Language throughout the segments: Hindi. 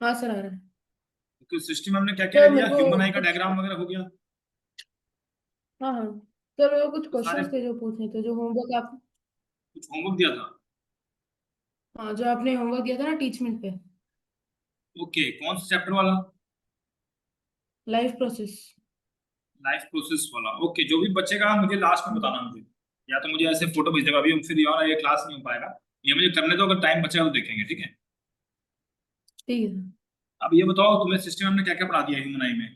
हाँ सर, आ रहा है। तो सिस्टम हमने क्या क्या ले सर लिया, मेरे को ह्यूमन आई का कुछ, डायग्राम वगैरह हो गया। हाँ हाँ, सर मेरे को कुछ तो सारे क्वेश्चंस थे जो पूछने थे, जो होमवर्क आप, कुछ होमवर्क दिया था। हाँ जो आपने होमवर्क दिया था ना टीचमेंट पे, ओके, कौन सा चैप्टर वाला? Life process. लाइफ प्रोसेस वाला। ओके, जो भी बचेगा मुझे लास्ट में बताना मुझे, या तो मुझे ऐसे फोटो भेज देगा, अभी हम फिर ये क्लास नहीं हो पाएगा। ये मुझे करने दो, अगर टाइम बचेगा तो देखेंगे, ठीक है। ठीक है सर। अब ये बताओ, तुम्हें सिस्टम हमने क्या क्या पढ़ा दिया ह्यूमन आई में?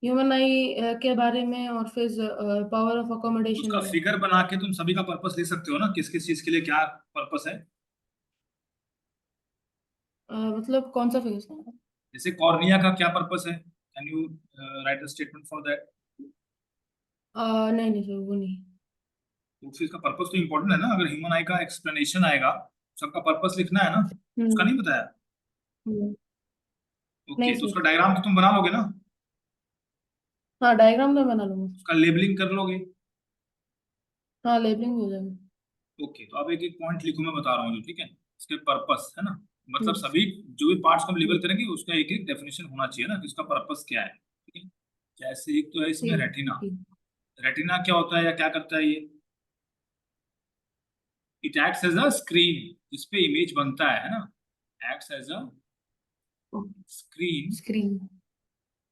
ह्यूमन आई के बारे में, और फिर पावर ऑफ अकोमोडेशन उसका वगैरह। फिगर बना के तुम सभी का पर्पस लिख सकते हो ना, किस किस चीज के लिए क्या पर्पस है। मतलब कौन सा फिगर सर? जैसे कॉर्निया का क्या पर्पस है, can you right a statement for that? नहीं नहीं सर, वो नहीं। तो फिर इसका पर्पस तो इंपॉर्टेंट है ना, अगर ह्यूमन आई का एक्सप्लेनेशन आएगा, सबका पर्पस लिखना है ना। उसका हम्म। नहीं बताया? हम्म। नहीं ओके, तो उसका सर। डायग्राम तो तुम बना लोगे ना, हाँ डायग्राम तो बना लूंगा। उसका लेबलिंग कर लोगे। हाँ लेबलिंग हो जाएगा। ओके, तो अब एक एक पॉइंट लिखो, मैं बता रहा हूँ जो, ठीक है। इसके पर्पस है ना, मतलब ठीक सभी जो भी पार्ट्स को हम लेबल ठीक करेंगे उसका एक एक डेफिनेशन होना चाहिए ना कि उसका पर्पस क्या है, ठीक है। जैसे एक तो है इसमें ठीक रेटिना। ठीक। रेटिना क्या होता है या क्या करता है ये? It acts as a screen, जिसपे इमेज बनता है ना। Acts as a screen screen.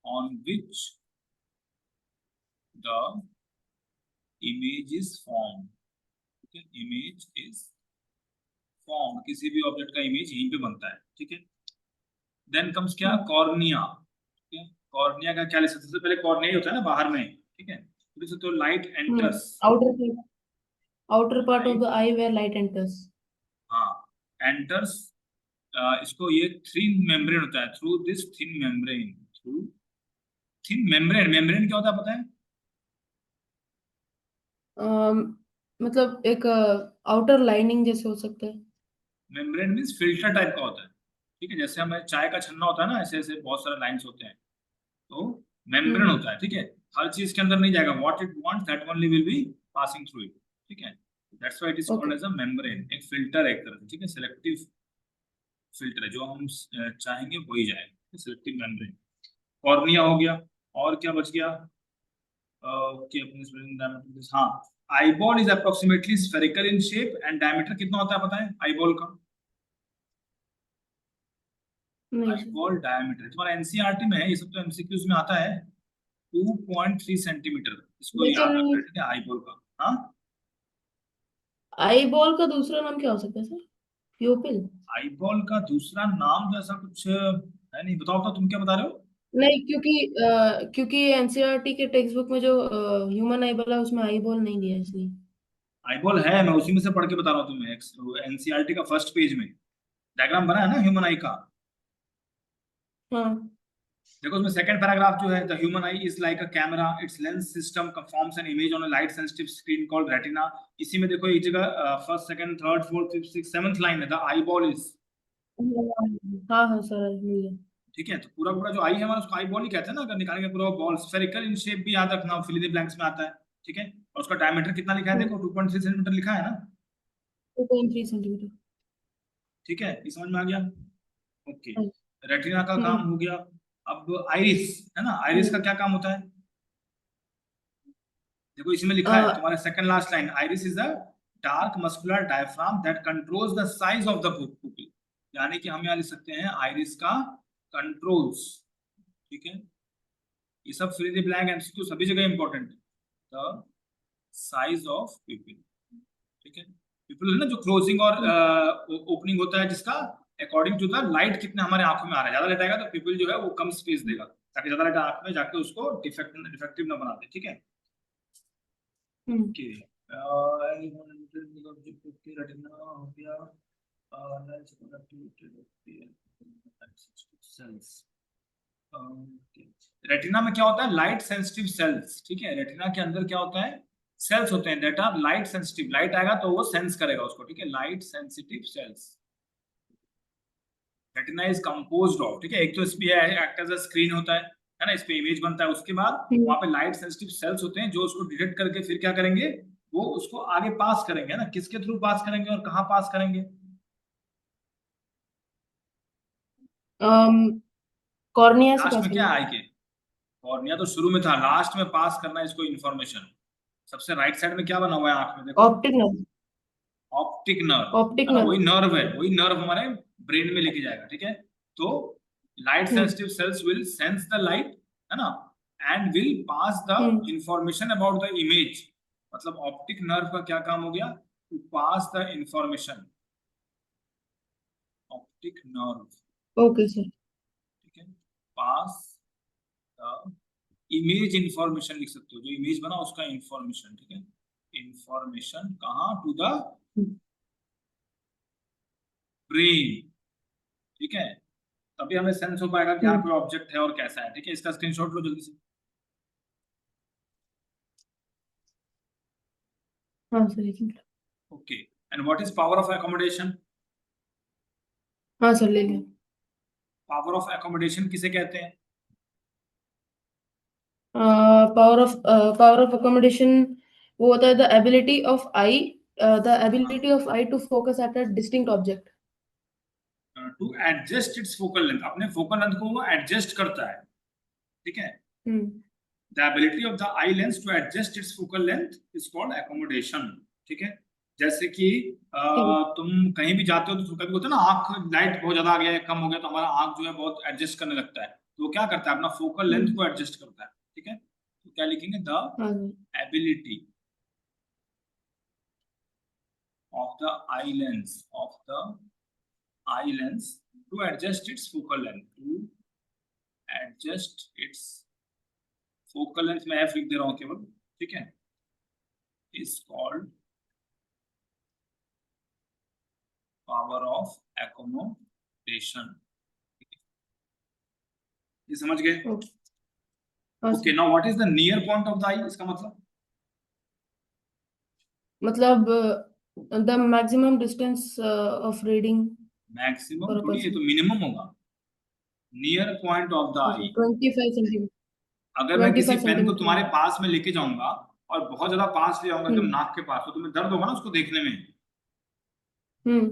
On which the image is form, ठीक है। इमेज इज फॉर्म, किसी भी ऑब्जेक्ट का इमेज यहीं पे बनता है, ठीक है। देन कम्स क्या, कॉर्निया, ठीक है। कॉर्निया का क्या लिख सकते हैं? सबसे पहले कॉर्निया ही होता है ना बाहर में, ठीक है। तो लिख सकते हो light hmm. Enters. Outer outer part of the light, I where light enters. हाँ, एंटर्स। इसको ये थिन मेम्ब्रेन होता है, through this thin membrane, through thin membrane. Membrane क्या होता है पता है? मतलब एक आउटर लाइनिंग जैसे हो सकता है। मेम्ब्रेन मीन्स फिल्टर टाइप का होता है, ठीक है। जैसे हमें चाय का छन्ना होता है ना, ऐसे ऐसे बहुत सारे लाइंस होते हैं, तो मेम्ब्रेन हम्म। होता है, ठीक है। हर चीज के अंदर नहीं जाएगा, what it wants that only will be passing through it, ठीक है। That's why it is okay. Called as a membrane, एक फिल्टर है एक तरह से, ठीक है। सिलेक्टिव फिल्टर है, जो हम चाहेंगे वही जाएगा, सिलेक्टिव मेम्ब्रेन। कॉर्निया हो गया, और क्या बच गया? ओके, अपने स्पेलिंग डायमीटर, हाँ। Eyeball is approximately spherical in shape and diameter कितना होता है पता है आईबॉल का? नहीं सर। आईबॉल डायमीटर तुम्हारा एनसीईआरटी में है, ये सब तो एमसीक्यूज में आता है। 2.3 सेंटीमीटर, इसको लेकिन याद रखना है, ठीक है, आईबॉल का। हाँ, आई बॉल का दूसरा नाम क्या हो सकता है सर? प्यूपिल? आईबॉल का दूसरा नाम तो ऐसा कुछ है नहीं, बताओ तो, तुम क्या बता रहे हो? नहीं, क्योंकि एनसीईआरटी के टेक्स्ट बुक में जो ह्यूमन आई बॉल है उसमें आई बॉल नहीं दिया है, इसलिए। आईबॉल है, मैं उसी में से पढ़ के बता रहा हूँ तुम्हें, एनसीईआरटी का फर्स्ट पेज में डायग्राम बना है ना ह्यूमन आई का। हाँ। देखो उसमें सेकंड पैराग्राफ जो है, the human I is like a camera, it's lens system forms an image on a light sensitive screen called retina. इसी में देखो एक जगह first second third fourth fifth six seventh line है, द आई बॉल इज, हाँ हाँ सर, मिल गया। ठीक है। तो पूरा पूरा जो आई है हमारा, उसको आई बॉल ही कहते हैं ना, अगर निकालेंगे पूरा बॉल स्फेरिकल इन शेप भी याद रखना, फिल इन द ब्लैंक्स में आता है, ठीक है। और उसका डायमीटर कितना लिखा है देखो, 2.3 सेंटीमीटर लिखा है ना, 2.3 सेंटीमीटर। ठीक है। ये समझ में आ गया? ओके, हाँ। रेटिना का काम हम्म। हो गया। अब आइरिस है ना, आइरिस का हम्म। क्या काम होता है? देखो इसमें लिखा है अ, तुम्हारे second last line, iris is a dark muscular diaphragm that controls the size of the pupil. यानी कि हम यहाँ लिख सकते हैं आइरिस का कंट्रोल्स, ठीक है। ये सब fill in the blank MCQ सभी जगह इंपॉर्टेंट है। द साइज ऑफ पिपिल, ठीक है। पिपिल है ना, जो क्लोजिंग और ओपनिंग होता है, जिसका अकॉर्डिंग टू द लाइट कितना हमारे आंखों में आ रहा है, ज्यादा लाइट आएगा तो पिपिल जो है वो कम स्पेस देगा, ताकि ज्यादा लाइट आंख में जाके उसको डिफेक्टिव ना बना दे, ठीक है। हम्म। ओके, रेटिना हो गया, सेल्स। रेटिना में क्या होता है, लाइट सेंसिटिव सेल्स, ठीक है। रेटिना के अंदर क्या होता है, सेल्स होते हैं that are light sensitive, light आएगा तो वो सेंस करेगा उसको, ठीक है, light sensitive cells. Retina is composed of, ठीक है, एक तो इसमें एक्ट एज अ स्क्रीन होता है ना, इस पे इमेज बनता है, उसके बाद हम्म। वहां पे लाइट सेंसिटिव सेल्स होते हैं जो उसको डिटेक्ट करके फिर क्या करेंगे, वो उसको आगे पास करेंगे ना, किसके थ्रू पास करेंगे और कहाँ पास करेंगे? कॉर्निया से लास्ट पास में क्या होगी। है आई के? कॉर्निया तो शुरू में था, लास्ट में पास करना है इसको इंफॉर्मेशन। सबसे राइट साइड में क्या बना हुआ है आंख में, देखो। Optic nerve. Optic nerve, optic है ना, नर्व। वही नर्व है, वही नर्व हमारे ब्रेन में लेके जाएगा, ठीक है। तो light hmm. Sensitive cells will sense the light, है ना, and will pass the hmm. Information about the image. मतलब ऑप्टिक नर्व का क्या काम हो गया? To pass the information. Optic nerve, okay sir. ठीक है, पास द इमेज इंफॉर्मेशन लिख सकते हो, जो इमेज बना उसका इंफॉर्मेशन, ठीक है। इंफॉर्मेशन कहाँ? टू द ब्रेन, ठीक है। तभी हमें सेंस हो पाएगा कि हाँ हम्म। कोई ऑब्जेक्ट है और कैसा है, ठीक है। इसका स्क्रीनशॉट लो जल्दी से। हाँ सर, एक minute. Okay, and what is power of accommodation? हाँ सर, ले लिया। पावर ऑफ एकोमोडेशन किसे कहते हैं? पावर ऑफ अकोमोडेशन वो होता है the ability of eye, the ability of eye to focus at a distinct object. To adjust its focal length, अपने फोकल लेंथ को वो एडजस्ट करता है, ठीक है। Hmm. The ability of the eye lens to adjust its focal length is called accommodation, ठीक है। जैसे कि ठीक है। तुम कहीं भी जाते हो तो कभी होता है ना, आंख लाइट बहुत ज्यादा आ गया है, कम हो गया, तो हमारा आंख जो है बहुत एडजस्ट करने लगता है, तो वो क्या करता है? अपना फोकल लेंथ को हम्म। एडजस्ट करता है, ठीक है। तो क्या लिखेंगे? द हाँ sir. Ability of the eye lens to adjust its focal length, to adjust its focal length, मैं f लिख दे रहा हूं केवल, ठीक है, is called power of accommodation। ये समझ गए? ओके। हाँ okay, sir. Now what is the near point of the eye? इसका मतलब the maximum distance of reading maximum for a थोड़ी, ये पर्सन। तो मिनिमम होगा। नियर पॉइंट ऑफ द अच्छा, आई, 25 सेंटीमीटर। अगर मैं ट्वेंटी किसी फाइव पेन को सेंटीमीटर तुम्हारे पास में लेके जाऊंगा और बहुत ज्यादा पास ले जाऊंगा एकदम हम्म। नाक के पास, तो तुम्हें दर्द होगा ना उसको देखने में। हम्म।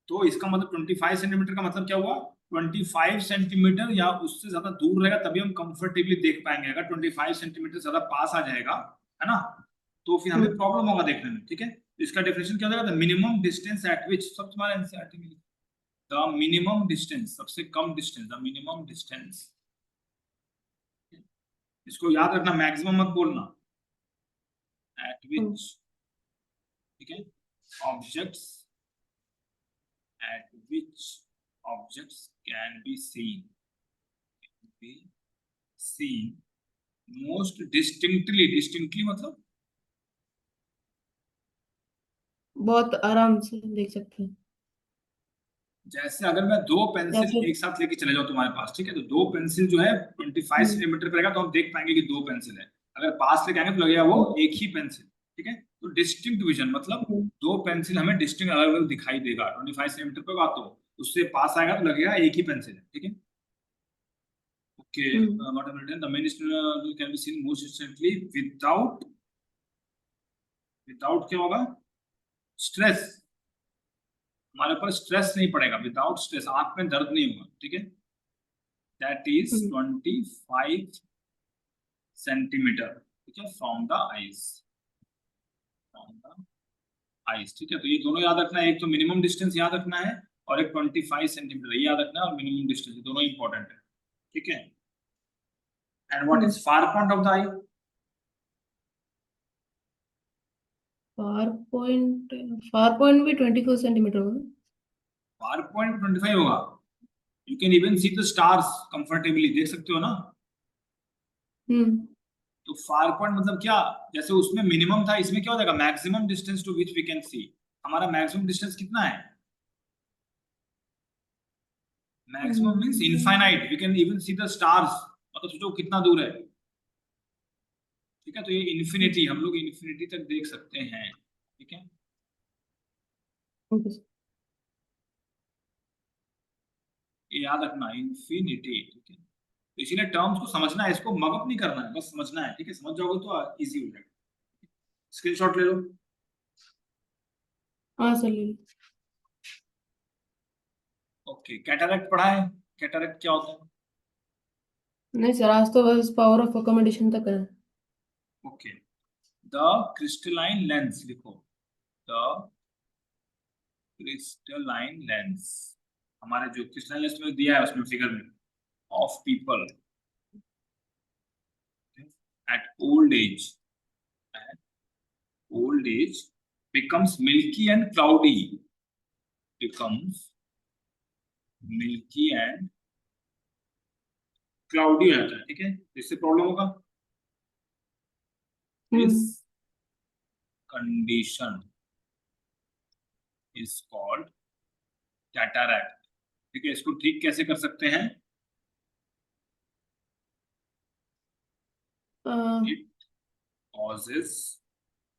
तो इसका मतलब 25 सेंटीमीटर का मतलब क्या हुआ? 25 सेंटीमीटर या उससे ज्यादा दूर रहेगा तभी हम कंफर्टेबली देख पाएंगे। अगर 25 सेंटीमीटर ज्यादा पास आ जाएगा, है ना, तो फिर हमें हम्म। प्रॉब्लम होगा देखने में, ठीक है। तो इसका डेफिनेशन क्या हो जाएगा? द मिनिमम डिस्टेंस एट विच, सब तुम्हारे एनसीईआरटी में, द मिनिमम डिस्टेंस, सबसे कम डिस्टेंस, द मिनिमम डिस्टेंस। इसको याद रखना, मैक्सिमम मत बोलना, एट हम्म। विच, ठीक है, objects, at which objects can be seen most distinctly, distinctly मतलब बहुत आराम से देख सकते हैं। जैसे अगर मैं दो या पेंसिल फिर एक साथ लेके चले जाऊं तुम्हारे पास, ठीक है, तो दो पेंसिल जो है 25 हम्म। सेंटीमीटर पर रहेगा, तो हम देख पाएंगे कि दो पेंसिल है। अगर पास लेके आएंगे तो लगेगा वो हम्म। एक ही पेंसिल, ठीक है। तो डिस्टिंक्ट विजन मतलब हम्म। दो पेंसिल हमें डिस्टिंक्ट अलग अलग दिखाई देगा 25 सेंटीमीटर पर बात, तो उससे पास आएगा तो लगेगा एक ही पेंसिल है, ठीक है। Okay, hmm. what I've written, the main can be seen most instantly without क्या होगा? स्ट्रेस, हमारे ऊपर स्ट्रेस नहीं पड़ेगा, विदाउट स्ट्रेस, आंख में दर्द नहीं होगा, ठीक है। That is hmm. 25 सेंटीमीटर, ठीक है, फ्रॉम द आइज, ठीक है। तो ये दोनों याद रखना है, एक तो मिनिमम डिस्टेंस याद रखना है और एक 25 सेंटीमीटर ये याद रखना है, और मिनिमम डिस्टेंस, दोनों इंपॉर्टेंट है, ठीक है। And what hmm. Is far point of the I? Far point, far point भी 24 सेंटीमीटर होगा। फार पॉइंट 25 होगा। You can even see the stars comfortably, देख सकते हो ना। हम्म। तो फार पॉइंट मतलब क्या? जैसे उसमें मिनिमम था, इसमें क्या हो जाएगा? Maximum distance to which we can see. हमारा मैक्सिमम डिस्टेंस कितना है? Maximum means infinite, we can even see the stars, मतलब सोचो कितना दूर है, ठीक है। तो ये इन्फिनिटी, हम लोग इन्फिनिटी तक देख सकते हैं, ठीक है। ओके। ये याद रखना, इन्फिनिटी, ठीक है। तो इसीलिए टर्म्स को समझना है, इसको मगअप नहीं करना है, बस समझना है, ठीक है। समझ जाओगे तो इजी हो जाएगा। स्क्रीनशॉट ले लो। हाँ सर, ले लो। ओके, कैटरैक्ट पढ़ा है? कैटरेक्ट क्या होता है? नहीं सर, आज तो बस पावर ऑफ अकोमोडेशन तक है। ओके, द क्रिस्टलाइन लेंस लिखो, द क्रिस्टलाइन लेंस, हमारे जो क्रिस्टलाइन लेंस में दिया है उसमें फिगर में, of people at old age, at old age becomes milky and cloudy, becomes milky and cloudy हो जाता है, ठीक है, इससे प्रॉब्लम होगा। This hmm. Condition is called cataract, ठीक है। इसको ठीक कैसे कर सकते हैं? इट कॉजेस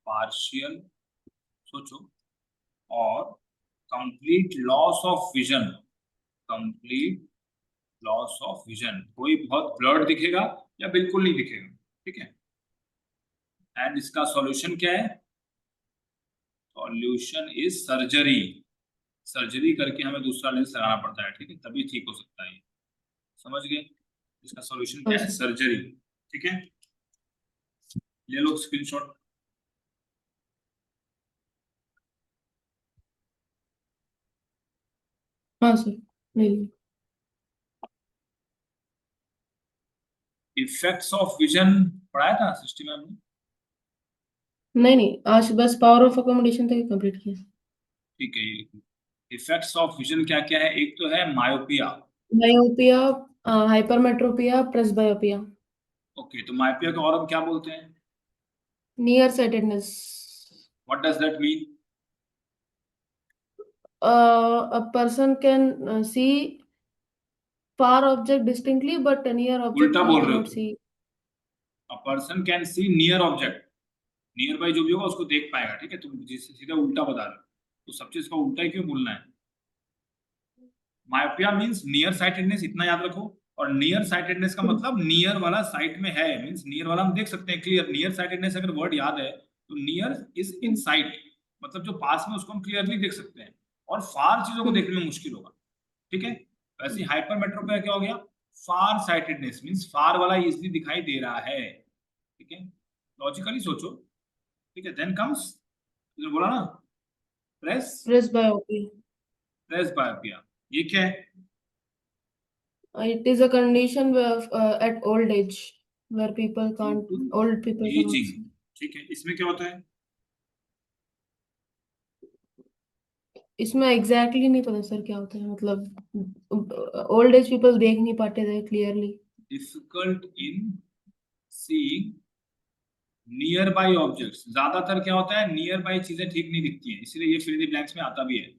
पार्शियल, सोचो, और complete loss of vision, complete loss of vision, कोई बहुत ब्लर्ड दिखेगा या बिल्कुल नहीं दिखेगा, ठीक है। एंड इसका सॉल्यूशन क्या है? सॉल्यूशन इज सर्जरी, सर्जरी करके हमें दूसरा लेंस लगाना पड़ता है, ठीक है, तभी ठीक हो सकता है ये। समझ गए? इसका सॉल्यूशन हाँ क्या है? सर। सर्जरी, ठीक है। ले लो स्क्रीनशॉट। हाँ सर, नहीं। इफेक्ट्स ऑफ विजन पढ़ाया था सिस्टम में हमने, नहीं नहीं, आज बस पावर ऑफ अकोमोडेशन तक ही कंप्लीट किया। ठीक है। ये इफेक्ट्स ऑफ विजन क्या क्या है? एक तो है myopia. Myopia, hypermetropia, presbyopia. Okay, तो मायोपिया को और हम क्या बोलते हैं? Near sightedness. What does that mean? A person can see far object distinctly, but near object उल्टा he बोल रहे हो cannot तुम। see. A person can see near object, near by जो भी होगा उसको देख पाएगा, ठीक है। तुम जिस सीधा उल्टा बता रहे हो, तो सब चीज का उल्टा ही क्यों बोलना है? मायोपिया मींस नियर साइटेडनेस, इतना याद रखो। और नियर साइटेडनेस का मतलब नियर वाला साइट में है, मींस नियर वाला हम देख सकते हैं क्लियर। नियर साइटेडनेस अगर वर्ड याद है तो नियर इज इन साइट, मतलब जो पास में उसको हम क्लियरली देख सकते हैं, और फार चीजों को देखने में मुश्किल होगा, ठीक है। वैसे हाइपरमेट्रोपिया क्या हो गया? फार साइटेडनेस मींस फार वाला इजीली दिखाई दे रहा है, ठीक है। लॉजिकली सोचो, ठीक है। देन कम्स, जो बोला ना, प्रेस, Presbyopia. प्रेस बायोपिया, ये क्या है? It is a condition where, at old age where people due can't, to old people cannot ageing, see. ठीक है। इसमें क्या होता है? इसमें एग्जैक्टली exactly नहीं पता सर क्या होता है, मतलब ओल्ड एज पीपल देख नहीं पाते थे clearly. Difficult in seeing near by objects, ज्यादातर क्या होता है, नियर बाई चीजें ठीक नहीं दिखती हैं, इसीलिए ये फिल इन द ब्लैंक्स में आता भी है।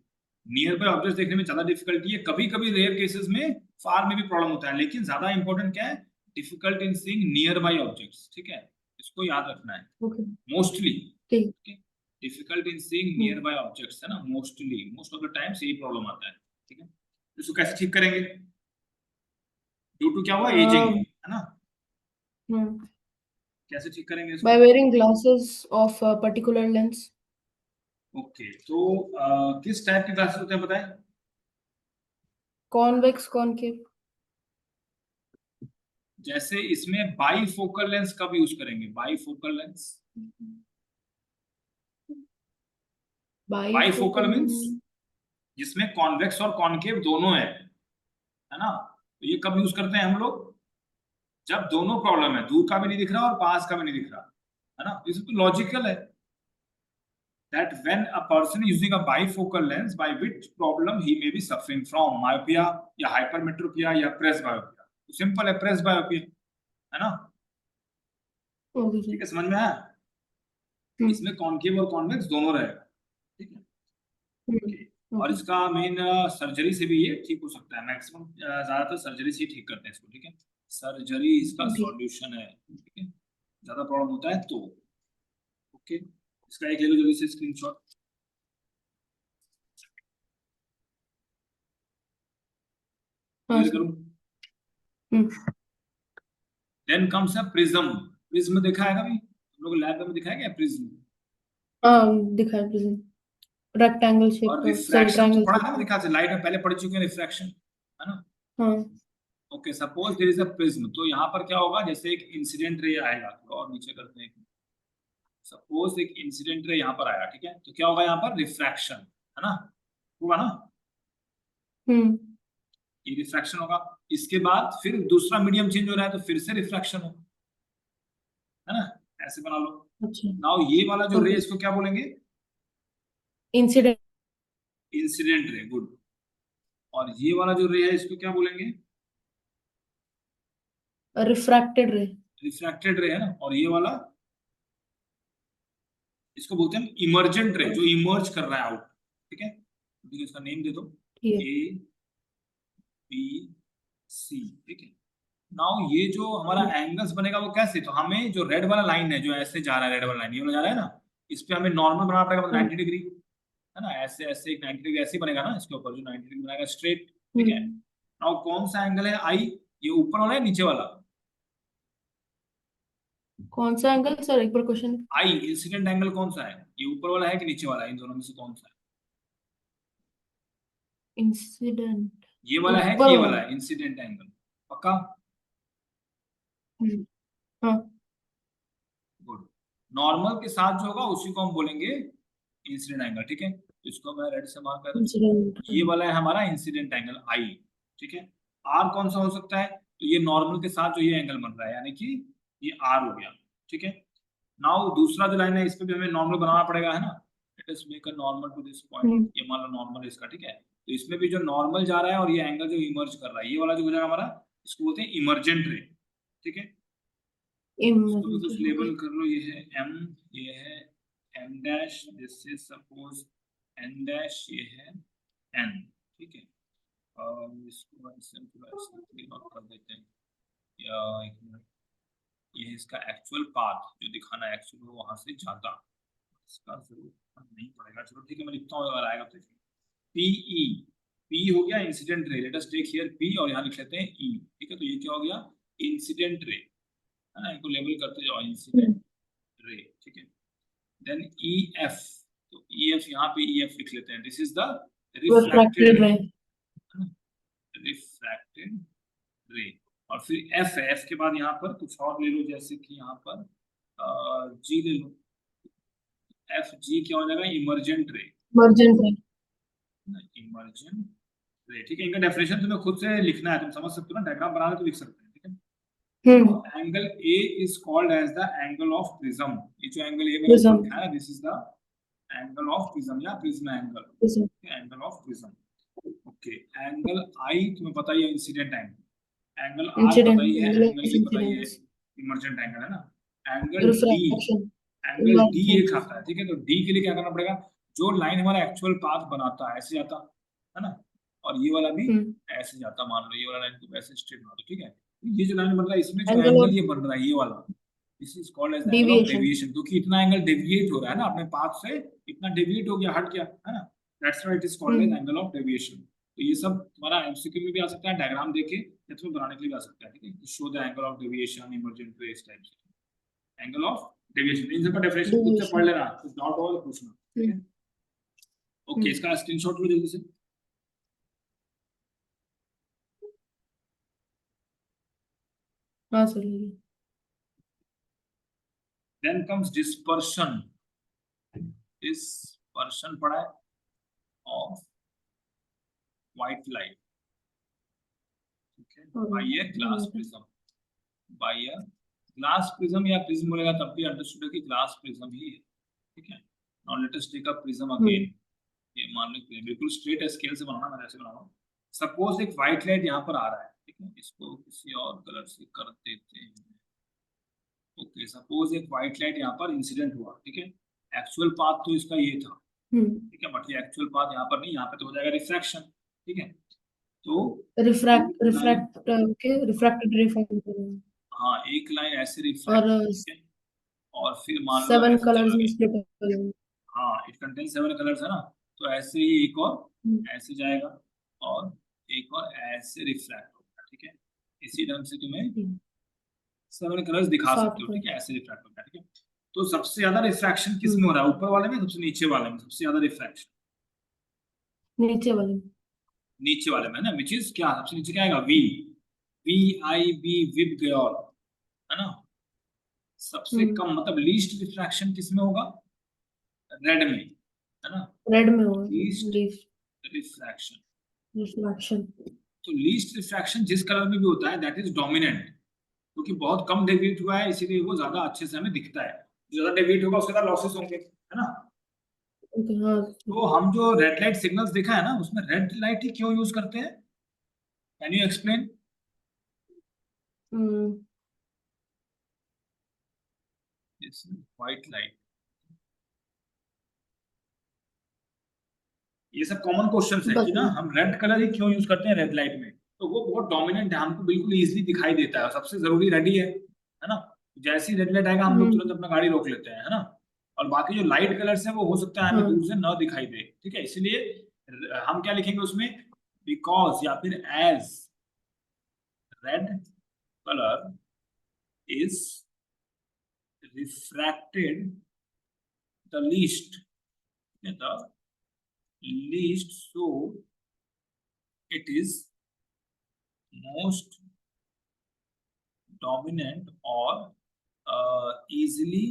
नियर बाई ऑब्जेक्ट्स देखने में ज्यादा डिफिकल्टी है, कभी कभी रेयर केसेस में फार में भी प्रॉब्लम होता है, लेकिन ज्यादा इंपॉर्टेंट क्या है? Difficult in seeing near by objects, ठीक है, इसको याद रखना है। ओके। मोस्टली, ठीक। Difficult in seeing near by objects है ना, mostly, most of the times यही प्रॉब्लम आता है, ठीक है। इसको कैसे ठीक करेंगे? ड्यू टू क्या हुआ? एजिंग, है ना। कैसे ठीक करेंगे बाय इसको? Wearing glasses of particular lens. Okay, तो किस टाइप के ग्लासेस होते हैं बताएं? Convex, concave. जैसे इसमें बाई फोकल लेंस कब यूज करेंगे? By focal lens, by focal bifocal. Means जिसमें कॉन्वेक्स और कॉनकेव दोनों है ना। तो ये कब यूज करते हैं हम लोग? जब दोनों प्रॉब्लम है, दूर का भी नहीं दिख रहा और पास का भी नहीं दिख रहा, है ना। इस तो लॉजिकल है that when a person using a bifocal lens, by which problem he may be suffering from myopia या hypermetropia या presbyopia, तो सिंपल है, presbyopia, है ना। ओके ठीक सर। है, समझ में आया? इसमें कॉन्केव और कॉन्वेक्स दोनों रहेगा, ठीक है। ओके, और ओके। इसका मेन सर्जरी से भी ये ठीक हो सकता है, मैक्सिमम ज्यादातर सर्जरी से ही ठीक करते हैं इसको, ठीक है। सर्जरी इसका ठीक। सॉल्यूशन है, ठीक है, ज्यादा प्रॉब्लम होता है तो। ओके, इसका एक ले लो जल्दी से स्क्रीनशॉट, हाँ क्लियर सर। करूं। Hmm. Then comes a prism, prism देखा है कभी हम लोग लैब में? दिखाया गया प्रिज्म। हाँ, दिखा है प्रिज्म। रेक्टेंगल शेप और का, सॉरी रिफ्रैक्शन तो ट्रायंगल पढ़ा शेप है ना, का। दिखा से लाइट में पहले पढ़ चुके हैं रिफ्रैक्शन, है ना। हाँ। Okay, suppose there is a prism, तो यहाँ पर क्या होगा, जैसे एक इंसिडेंट रे आएगा, थोड़ा और नीचे करते हैं। सपोज एक इंसिडेंट रे यहाँ पर आया, ठीक है, तो क्या होगा यहाँ पर, रिफ्रैक्शन, है ना, होगा ना, हम्म। ये रिफ्रैक्शन होगा। इसके बाद फिर दूसरा मीडियम चेंज हो रहा है तो फिर से रिफ्रैक्शन हो, है ना, ऐसे बना लो। अच्छा। नाउ ये वाला जो रे, ओके। इसको क्या बोलेंगे, इंसिडेंट। Incident ray, good. और ये वाला जो रे है इसको क्या बोलेंगे, रिफ्रैक्टेड रे। रिफ्रैक्टेड रे, है ना। और ये वाला, इसको बोलते हैं इमर्जेंट रे, जो इमर्ज कर रहा है आउट, ठीक है, ठीक है, इसका नेम दे दो, ठीक है। ए बी सी, ठीक है। नाउ ये जो हमारा एंगल्स बनेगा वो कैसे, तो हमें जो रेड वाला लाइन है जो ऐसे जा रहा है, रेड वाला लाइन ये वाला जा रहा है ना, इस पे हमें नॉर्मल बनाना पड़ेगा, मतलब हाँ। 90 डिग्री, है ना, ऐसे ऐसे एक 90 डिग्री ऐसे ही बनेगा ना, इसके ऊपर जो 90 डिग्री बनाएगा स्ट्रेट, ठीक है। हम्म। नाउ कौन सा एंगल है आई, ये ऊपर वाला है नीचे वाला, कौन सा एंगल सर, एक बार क्वेश्चन। आई इंसिडेंट एंगल कौन सा है, ये ऊपर वाला है कि नीचे वाला है, इन दोनों में से कौन सा है, इंसिडेंट। ये वाला है कि ऊपर ये वाला। वाला है इंसिडेंट एंगल, पक्का, हम्म, हाँ। गुड। नॉर्मल के साथ जो होगा उसी को हम बोलेंगे इंसिडेंट एंगल, ठीक है, तो इसको मैं रेड से मार्क कर देता हूँ। इंसिडेंट। ये वाला है हमारा इंसिडेंट एंगल आई, ठीक है। आर कौन सा हो सकता है, तो ये नॉर्मल के साथ जो ये एंगल बन रहा है, यानी कि ये आर हो गया, ठीक है। नाउ दूसरा जो लाइन है इस पे भी हमें नॉर्मल बनाना पड़ेगा, है ना, let us make a normal to this point, hmm. ये मान लो नॉर्मल है इसका, ठीक है, तो इसमें भी जो नॉर्मल जा रहा है और ये एंगल जो इमर्ज कर रहा है, ये वाला जो हो जाएगा हमारा, इसको बोलते हैं इमर्जेंट रे, ठीक है। इसको भी कुछ ओके। लेबल कर लो, ये है एम, ये है M dash, this is suppose N dash, ये है एन, ठीक है। इसको ऐसे थोड़ा ऐसे क्लीन आउट कर देते हैं, या एक मिनट, ये है इसका एक्चुअल पाथ जो दिखाना है, एक्चुअल वो वहां से जाता, इसका जरूर नहीं पड़ेगा, चलो ठीक है, मैं लिखता हूँ अगर आएगा तो। पीई, पी हो गया incident ray, let us take here P और यहाँ लिख लेते हैं ई, ठीक है, तो ये क्या हो गया, इंसिडेंट रे, है ना, इनको लेबल करते जाओ, इंसिडेंट रे, ठीक है। देन ई एफ, तो ई एफ यहाँ पे ई एफ लिख लेते हैं, this is the refracted refracted रे, रे। रिफ्रैक्टेड रे। और फिर एफ है, एफ के बाद यहाँ पर कुछ और ले लो, जैसे कि यहाँ पर जी ले लो, एफ जी क्या हो जाएगा, इमर्जेंट रे, इमरजेंट रे। इमर्जेंट रे, ठीक है। इनका डेफिनेशन तुम्हें खुद से लिखना है, तुम समझ सकते हो ना, डायग्राम बना के तो लिख सकते हैं, ठीक है। Hmm. Angle A is called as the angle of prism, ये जो एंगल ए मैंने ऊपर प्रिज्म। लिखा है, this is the angle of prism या prism angle, prism. Angle of prism. Okay, angle I तुम्हें पता ही है, इंसिडेंट एंगल, एंगल आर पता ही इंसिडेंट है, एंगल एंगल ऑफ ये पता ही है, इंसिडेंस। इमर्जेंट एंगल, है ना। Angle D, refraction. Angle D एक आता है, ठीक है, तो डी के लिए क्या करना पड़ेगा, जो लाइन हमारा एक्चुअल पाथ बनाता है ऐसे जाता, है ना, और ये वाला भी हम्म। ऐसे जाता, मान लो ये वाला लाइन को ऐसे स्ट्रेट बना दो, ठीक है। ये जो लाइन बन रहा है इसमें जो एंगल एंगल ऑफ ये बन रहा है ये वाला, this is called as the angle of deviation. Deviation, क्योंकि इतना एंगल डेविएट हो रहा है ना अपने पाथ से, इतना डेविएट हो गया, हट गया, है ना, that's why it is called as hmm. Angle of deviation. तो ये सब तुम्हारा एमसीक्यू में भी आ सकता है, डायग्राम देके या तुम्हें बनाने के लिए भी आ सकता है, ठीक है, show the angle of deviation, emergent रे, इस टाइप से एंगल ऑफ डेविएशन, इन सबका डेफिनेशन खुद से पढ़ डेविएशन। लेना, कुछ डाउट हो तो पूछना, ठीक है। ओके, हम्म। इसका स्क्रीनशॉट लो जल्दी से। हाँ सर, लीजिए। देन कम्स डिस्पर्शन, डिस्पर्शन पढ़ा है ऑफ व्हाइट लाइट, ठीक है, by a glass prism, by a glass prism या प्रिज्म बोलेगा तब भी अंडरस्टूड है कि ग्लास प्रिज्म ही है, ठीक है। Now let us take a prism hmm. Again, ये मान लो कि बिल्कुल स्ट्रेट स्केल से बनाना, मैं ऐसे बना रहा हूँ। सपोज एक व्हाइट लाइट यहाँ पर आ रहा है, ठीक है, इसको किसी और कलर से कर देते हैं। ओके, सपोज एक व्हाइट लाइट यहाँ पर इंसिडेंट हुआ, ठीक है, एक्चुअल पाथ तो इसका ये था, हम्म। ठीक है, बट ये एक्चुअल पाथ यहाँ पर नहीं, यहाँ पे तो हो जाएगा रिफ्रैक्शन, ठीक है। तो रिफ्रैक्ट एक लाइन, रिफ्रैक्ट के रिफ्रैक्टेड रे फॉर्म करेंगे। हाँ एक लाइन ऐसे और रिफ्रैक्ट, ठीक है, और फिर मान लो 7 ऐसे कलर्स चला में गया, स्प्लिट करेंगे। हाँ इट कंटेन 7 कलर्स, है ना, तो ऐसे ही एक और हम्म। ऐसे जाएगा, और एक और ऐसे रिफ्रैक्ट होगा, ठीक है, इसी ढंग से तुम्हें हम्म। 7 कलर्स दिखा 7 सकते हो, ठीक है, कलर। ऐसे रिफ्रैक्ट होगा, ठीक है। तो सबसे ज्यादा रिफ्रैक्शन किस में हम्म। हो रहा है, ऊपर वाले में, सबसे नीचे वाले में सबसे ज्यादा रिफ्रैक्शन, नीचे वाले में। नीचे वाले में ना, विच इज क्या सबसे नीचे क्या आएगा, वी, VIB, विबग्योर, है ना। सबसे कम मतलब लीस्ट रिफ्रैक्शन किसमें होगा, रेड में, है ना। रेड में होगा। Least leaf refraction, reflection. तो लीस्ट रिफ्रैक्शन जिस कलर में भी होता है दैट इज डोमिनेंट, क्योंकि बहुत कम डेविएट हुआ है इसीलिए वो ज्यादा अच्छे से हमें दिखता है। जो ज्यादा डेविएट होगा उसके साथ लॉसेस होंगे, है ना। हाँ। तो हम जो रेड लाइट सिग्नल्स देखा है ना उसमें रेड लाइट ही क्यों यूज करते हैं, can you explain. Hmm. White light, ये सब कॉमन क्वेश्चंस है कि ना बताइए। हम रेड कलर ही क्यों यूज करते हैं रेड लाइट में, तो वो बहुत डोमिनेंट है, हमको बिल्कुल इजीली दिखाई देता है, सबसे जरूरी रेड ही है ना। जैसे ही रेड लाइट आएगा हम लोग तुरंत हम्म। अपना गाड़ी रोक लेते हैं, है ना। और बाकी जो लाइट कलर्स है वो हो सकता है हमें हाँ। दूर से न दिखाई दे, ठीक है, इसलिए हम क्या लिखेंगे उसमें, बिकॉज या फिर as red colour is refracted the least, the least, so it is most dominant or easily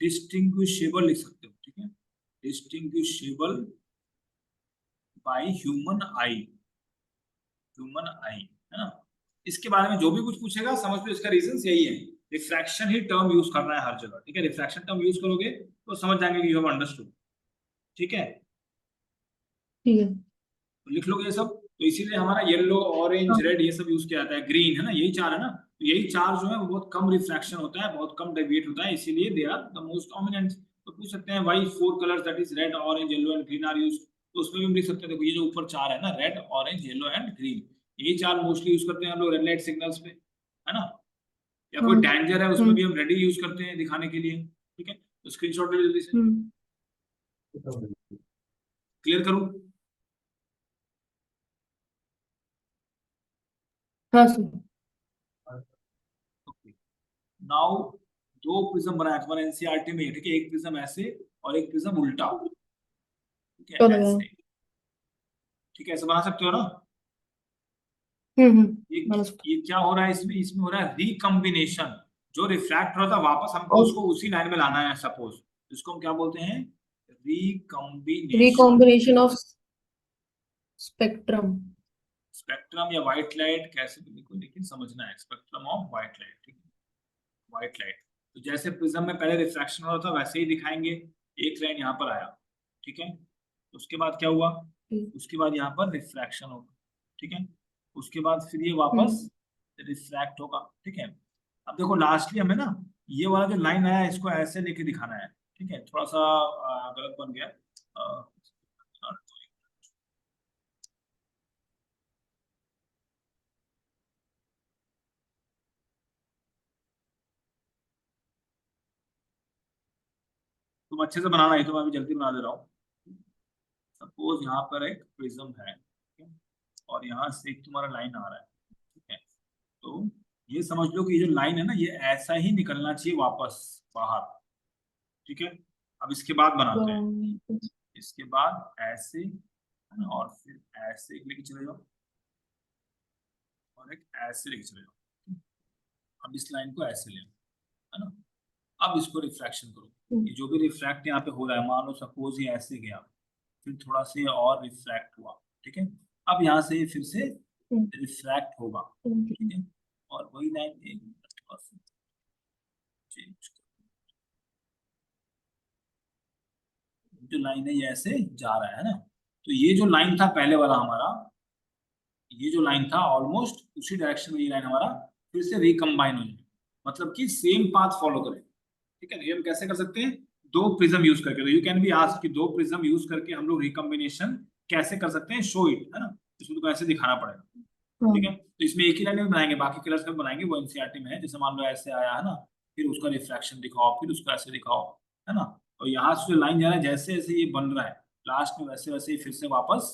distinguishable लिख सकते हो, ठीक है, distinguishable by human eye, human eye, है ना। इसके बारे में जो भी कुछ पूछेगा समझ लो इसका रीजन यही है, रिफ्रैक्शन ही टर्म यूज करना है हर जगह, ठीक है, रिफ्रैक्शन टर्म यूज करोगे तो समझ जाएंगे कि यू हैव अंडरस्टूड, ठीक है। ठीक है। तो लिख लोगे ये सब, तो इसीलिए हमारा येलो ऑरेंज हाँ। रेड ये सब यूज किया जाता है, ग्रीन है ना, यही चार है ना, तो यही चार जो है वो बहुत कम रिफ्रैक्शन होता है, बहुत कम डेविएट होता है, इसीलिए they are the most dominant. तो पूछ सकते हैं why four colours that is red orange yellow and green are used, तो उसमें भी हम लिख सकते हैं, देखो ये जो ऊपर चार है ना, red orange yellow and green, यही चार मोस्टली यूज करते हैं हम लोग रेड लाइट सिग्नल्स पे, है ना। या कोई हाँ। डेंजर है उसमें भी हम रेड ही यूज करते हैं दिखाने के लिए, ठीक है, तो स्क्रीनशॉट ले जल्दी से, हम्म। क्लियर करूं। हाँ सर। नाउ दो प्रिज्म बनाया था एनसीईआरटी में, ठीक है, एक प्रिज्म ऐसे और एक प्रिज्म उल्टा, ठीक तो है लगाया। ऐसे, ठीक है, ऐसे बना सकते हो ना। ये बना सकते। ये क्या हो रहा है इसमें, इसमें हो रहा है रिकम्बिनेशन, जो रिफ्रैक्ट हो रहा था वापस हमको और उसको उसी लाइन में लाना है सपोज, इसको हम क्या बोलते हैं, recombination. Recombination of spectrum. Spectrum या व्हाइट लाइट कैसे भी लिखो लेकिन समझना है, स्पेक्ट्रम ऑफ व्हाइट लाइट, ठीक है, व्हाइट लाइट। तो जैसे प्रिज्म में पहले रिफ्रैक्शन हो रहा था वैसे ही दिखाएंगे, एक लाइन यहाँ पर आया, ठीक है, उसके बाद क्या हुआ, उसके बाद यहाँ पर रिफ्रैक्शन होगा, ठीक है, उसके बाद फिर ये वापस रिफ्रैक्ट होगा, ठीक है। अब देखो लास्टली हमें ना ये वाला जो लाइन आया है इसको ऐसे लेके दिखाना है, ठीक है, थोड़ा सा गलत बन गया, अ, तुम अच्छे से बनाना है तो मैं अभी जल्दी बना दे रहा हूँ। सपोज यहाँ पर एक प्रिज्म है, ठीक है, और यहाँ से एक तुम्हारा लाइन आ रहा है, ठीक है, तो ये समझ लो कि ये जो लाइन है ना ये ऐसा ही निकलना चाहिए वापस बाहर, ठीक है। अब इसके बाद बनाते हैं, इसके बाद ऐसे, है ना, और फिर ऐसे एक लेके चले जाओ और एक ऐसे लेके चले जाओ, अब इस लाइन को ऐसे ले, है ना। अब इसको रिफ्रैक्शन करो, ये जो भी रिफ्रैक्ट यहाँ पे हो रहा है मान लो सपोज ये ऐसे गया, फिर थोड़ा से और रिफ्रैक्ट हुआ, ठीक है, अब यहाँ से ये फिर से रिफ्रैक्ट होगा, ठीक है, और वही लाइन एक मिनट और फिर चेंज, जो लाइन है ये ऐसे जा रहा है ना, तो ये जो लाइन था पहले वाला हमारा, ये जो लाइन था ऑलमोस्ट उसी डायरेक्शन में ये लाइन हमारा फिर से रिकम्बाइन हो जाए, मतलब कि सेम पाथ फॉलो करें, ठीक है। ये हम कैसे कर सकते हैं, दो प्रिज्म यूज करके, तो यू कैन बी आस्क्ड कि दो प्रिज्म यूज करके हम लोग रिकम्बिनेशन कैसे कर सकते हैं, शो इट, है ना, इसमें तो ऐसे दिखाना पड़ेगा, ठीक है। तो इसमें एक ही लाइन में बनाएंगे, बाकी कलर्स में बनाएंगे, वो एनसीईआरटी में है, जैसे मान लो ऐसे आया है ना, फिर उसका रिफ्रैक्शन दिखाओ, फिर उसका ऐसे दिखाओ, है ना, और यहाँ से जो लाइन जा रहा है जैसे जैसे ये बन रहा है लास्ट में वैसे वैसे ही फिर से वापस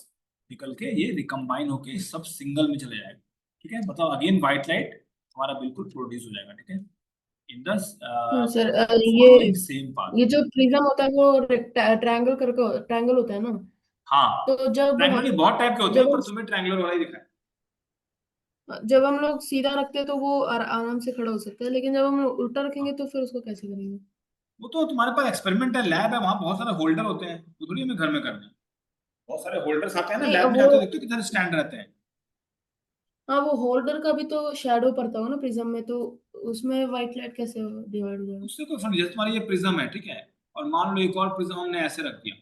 निकल के ये रिकम्बाइन होके सब सिंगल में चले जाएगा, ठीक है, मतलब अगेन व्हाइट लाइट हमारा बिल्कुल प्रोड्यूस हो जाएगा, ठीक है, इन द हाँ सर। Following same path. ये जो प्रिज्म होता है वो ट्रायंगल करके ट्रायंगल होता है ना। हाँ, तो जब ट्रायंगुलर नहीं, बहुत टाइप के होते जब हैं, हम पर तुम्हें ट्रायंगुलर वाला ही दिखा है। जब हम लोग सीधा रखते हैं तो वो आराम से खड़ा हो सकता है, लेकिन जब हम उल्टा रखेंगे तो फिर उसको कैसे करेंगे? वो तो तुम्हारे पास एक्सपेरिमेंट है, लैब है, वहां बहुत सारे होल्डर होते हैं, वो थोड़ी हमें घर में करना है। बहुत सारे होल्डर्स आते हैं ना नहीं, लैब अब में, वो, जाते हो देखते हो कितने स्टैंड रहते हैं। हाँ, वो होल्डर का भी तो शैडो पड़ता होगा ना प्रिज्म में, तो उसमें व्हाइट लाइट कैसे डिवाइड हो जाएगा? उससे कोई फर्क नहीं, जैसे तुम्हारा ये प्रिज्म है, ठीक है, और मान लो एक और प्रिज्म हमने ऐसे रख दिया,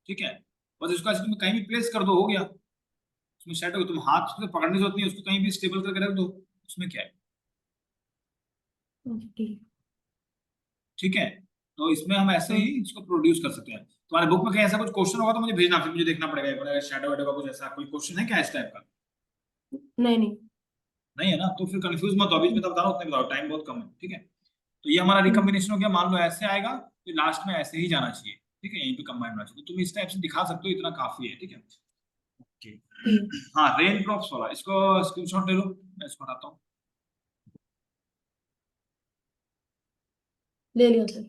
ठीक है, बस इसको ऐसे तुम कहीं भी प्लेस कर दो, हो गया। उसमें शैडो तुम हाथ से पकड़ने की जरूरत नहीं है, उसको कहीं भी स्टेबल करके रख दो, उसमें क्या है। अच्छा, ठीक। ठीक है, तो इसमें हम ऐसे ही हाँ। इसको प्रोड्यूस कर सकते हैं। तुम्हारे बुक में कहीं ऐसा कुछ क्वेश्चन होगा तो मुझे भेजना, फिर मुझे देखना पड़ेगा एक बार, शैडो वैडो का कुछ ऐसा कोई क्वेश्चन है क्या इस टाइप का? नहीं, नहीं। नहीं है ना, तो फिर कंफ्यूज मत हो, बीच में हम्म। तो बताओ, उतने बताओ, टाइम बहुत कम है, ठीक है। तो ये हमारा हम्म। रिकॉम्बिनेशन हो गया, मान लो ऐसे आएगा तो लास्ट में ऐसे ही जाना चाहिए, ठीक है, यहीं पे कंबाइन होना चाहिए, तो तुम इस टाइप से दिखा सकते हो, इतना काफी है, ठीक है। ओके। ठीक है। हाँ, रेन ड्रॉप्स वाला, इसको स्क्रीनशॉट ले लो, मैं इसको हटाता हूँ। ले लिया सर।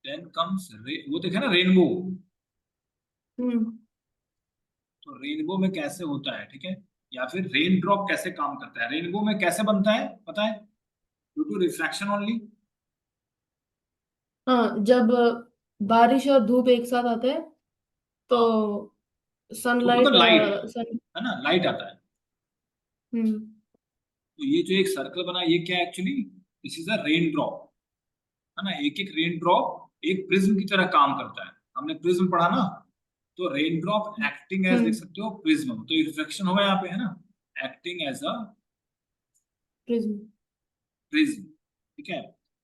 देन कम्स वो देखा ना रेनबो। हम्म। तो रेनबो में कैसे होता है, ठीक है, या फिर रेन ड्रॉप कैसे काम करता है, रेनबो में कैसे बनता है पता है? Due to refraction only. हाँ, जब बारिश और धूप एक साथ आते हैं तो हाँ, धूप मतलब सनलाइट लाइट, सन है ना, लाइट आता है। हम्म। तो ये जो एक सर्कल बना, ये क्या actually, this is a rain drop, है ना, एक एक रेन ड्रॉप एक प्रिज्म की तरह काम करता है, हमने प्रिज्म पढ़ा ना। तो रेन ड्रॉप एक्टिंग एज, देख हम्म। सकते हो, प्रिज्म, तो ये रिफ्लेक्शन होगा यहाँ पे, है ना, acting as a prism. Prism, ठीक है।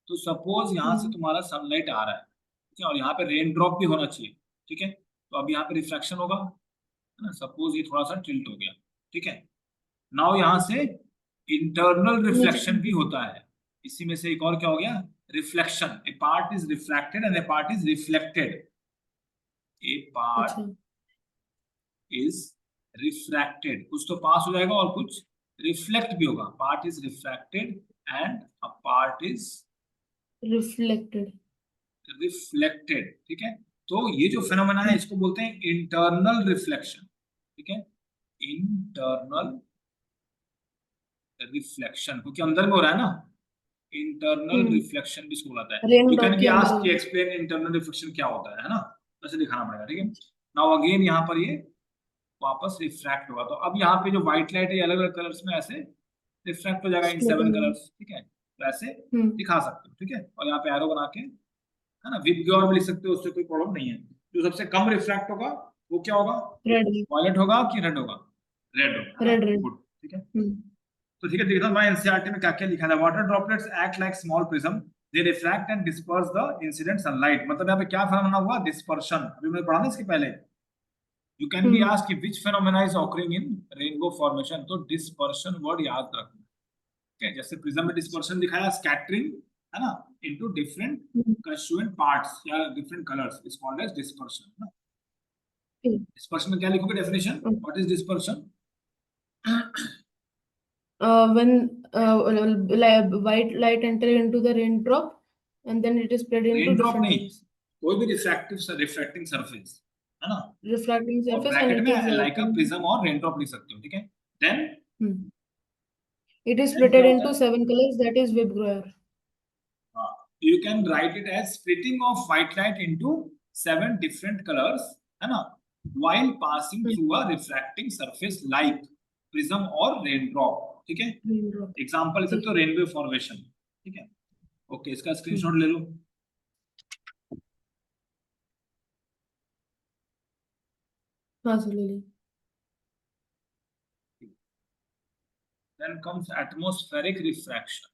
तो सपोज यहाँ से हम्म। तुम्हारा सनलाइट आ रहा है, ठीक है, और यहाँ पे रेन ड्रॉप भी होना चाहिए, ठीक है, तो अब यहाँ पे रिफ्लेक्शन होगा, है ना, सपोज ये थोड़ा सा टिल्ट हो गया, ठीक है। नाउ यहाँ से इंटरनल नीचे। रिफ्लेक्शन भी होता है, इसी में से एक और क्या हो गया, reflection, A part is reflected and A part is reflected, A part अच्छा। इज रिफ्रैक्टेड, कुछ तो पास हो जाएगा और कुछ रिफ्लेक्ट भी होगा, part is refracted and a part is reflected. Reflected, ठीक है। तो ये जो फिनोमेना है इसको बोलते हैं इंटरनल रिफ्लेक्शन, ठीक है, इंटरनल रिफ्लेक्शन, क्योंकि अंदर में हो रहा है ना, इंटरनल हम्म। रिफ्लेक्शन भी इसको बुलाता है। Rain you drop can be के अंदर आस्क्ड हो कि रहा एक्सप्लेन इंटरनल रिफ्लेक्शन क्या होता है ना, ऐसे दिखाना पड़ेगा, ठीक है। नाउ अगेन यहाँ पर ये वापस रिफ्रैक्ट होगा, तो अब यहाँ पे जो व्हाइट लाइट है अलग अलग कलर्स में ऐसे रिफ्रैक्ट हो जाएगा इन स्प्लिट हो सेवन जाएगा। कलर्स, ठीक है, तो ऐसे हम्म। दिखा सकते हो, ठीक है, और यहाँ पे एरो बना के, है ना, विप ग्योर भी लिख सकते हो, उससे कोई प्रॉब्लम नहीं है। जो सबसे कम रिफ्रैक्ट होगा वो क्या होगा, रेड। वॉयलेट होगा कि रेड होगा, रेड होगा, है ना, रेड, रेड। गुड, ठीक है। हम्म। तो ठीक है, देखता हूँ मैं एनसीईआरटी में क्या क्या लिखा था, water droplets act like small prism, they refract and disperse the incident sunlight, मतलब यहाँ पे क्या फेनोमेना हुआ, डिस्पर्शन, अभी मैंने पढ़ा ना इसके पहले। You can be hmm. Asked कि which phenomena is occurring in rainbow formation, तो डिस्पर्शन वर्ड याद रखना, ठीक है, जैसे प्रिज्म में डिस्पर्शन दिखाया, स्कैटरिंग, है ना, into different hmm. Constituent parts या different colours is called as dispersion, है ना। ठीक। डिस्पर्शन में क्या लिखोगे definition, what is dispersion? When white light enter into the raindrop, and then it is spread into rain drop different नहीं, colors. कोई भी रिफ्रैक्टिंग सरफेस, है ना, Refracting और surface, and ब्रैकेट it में is लाइक अ प्रिज्म और रेन ड्रॉप लिख सकते हो, ठीक है। Then hmm. It is then split क्या होता into है, seven colors. That is Vibgyor. हाँ, you can write it as splitting of white light into 7 different colours, है ना, while passing Hmm. through a refracting surface like prism और रेन ड्रॉप, ठीक है। Raindrop. एग्जांपल लिख सकते जी। हो रेनबो फॉर्मेशन, ठीक है। ओके, इसका Hmm. स्क्रीनशॉट ले लो। हाँ सर, ले ली। Then comes atmospheric refraction,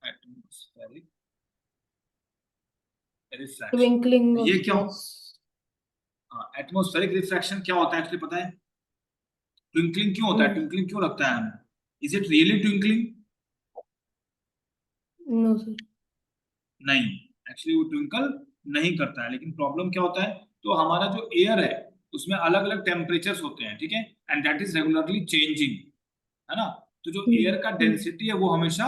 atmospheric refraction, Twinkling of ये क्यों, stars. हाँ, एटमॉस्फेरिक रिफ्रैक्शन क्या होता है एक्चुअली पता है? ट्विंकलिंग क्यों होता है, Hmm. ट्विंकलिंग क्यों लगता है हमें, is it really twinkling? No sir. नहीं, एक्चुअली वो ट्विंकल नहीं करता है, लेकिन प्रॉब्लम क्या होता है, तो हमारा जो एयर है उसमें अलग अलग टेम्परेचर्स होते हैं, ठीक है, and that is regularly changing, है ना। तो जो Hmm. एयर का Hmm. डेंसिटी है वो हमेशा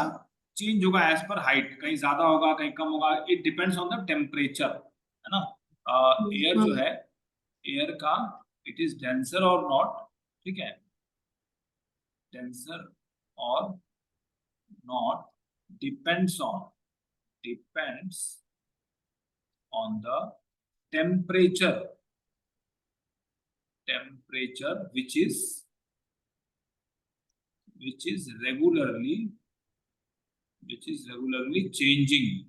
चेंज होगा एज पर हाइट, कहीं ज्यादा होगा कहीं कम होगा, it depends on the temperature, है ना। एयर हाँ। जो है, एयर का इट इज डेंसर और नॉट, ठीक है, डेंसर और not depends on the temperature, which is regularly changing,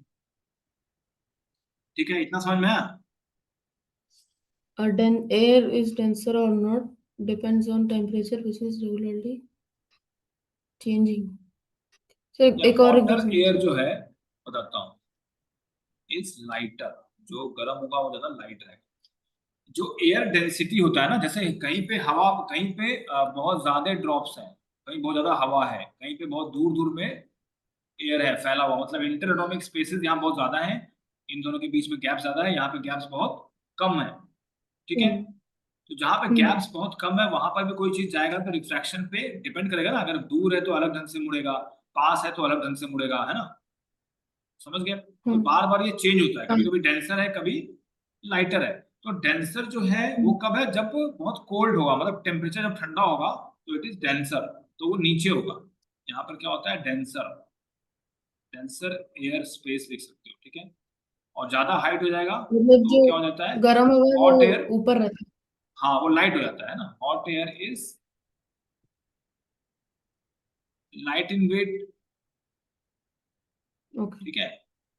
ठीक है, इतना समझ में आया। Air is denser or not depends on temperature which is regularly changing. So एक और एक बार हॉटर समझ। एयर जो है, बताता हूँ, इज लाइटर, जो गर्म होगा वो ज्यादा लाइट रहेगा। जो एयर डेंसिटी होता है ना, जैसे कहीं पे हवा, कहीं पे बहुत ज्यादा ड्रॉप्स हैं, कहीं बहुत ज्यादा हवा है, कहीं पे बहुत दूर दूर में एयर है फैला हुआ, मतलब इंटर एटॉमिक स्पेसेस यहाँ बहुत ज्यादा है, इन दोनों के बीच में गैप ज्यादा है, यहाँ पे गैप्स बहुत कम है, ठीक है। हम्म। तो जहां पे हम्म। गैप्स बहुत कम है वहां पर भी कोई चीज जाएगा तो रिफ्रैक्शन पे डिपेंड करेगा ना, अगर दूर है तो अलग ढंग से मुड़ेगा, पास है तो अलग ढंग से मुड़ेगा, है ना, समझ गए। तो हम्म। बार बार ये चेंज होता है, हाँ। कभी कभी डेंसर है कभी लाइटर है। तो डेंसर जो है वो हम्म। कब है, जब बहुत कोल्ड होगा, मतलब टेम्परेचर जब ठंडा होगा तो इट इज डेंसर, तो वो नीचे होगा। यहाँ पर क्या होता है, डेंसर, डेंसर एयर स्पेस लिख सकते हो, ठीक है। और ज्यादा हाइट हो जाएगा मतलब तो जो क्या हो जाता है, गर्म होगा वो हॉट एयर, ऊपर रहता हाँ वो लाइट हो जाता है ना, hot air is light in weight, है। ओके। ठीक है।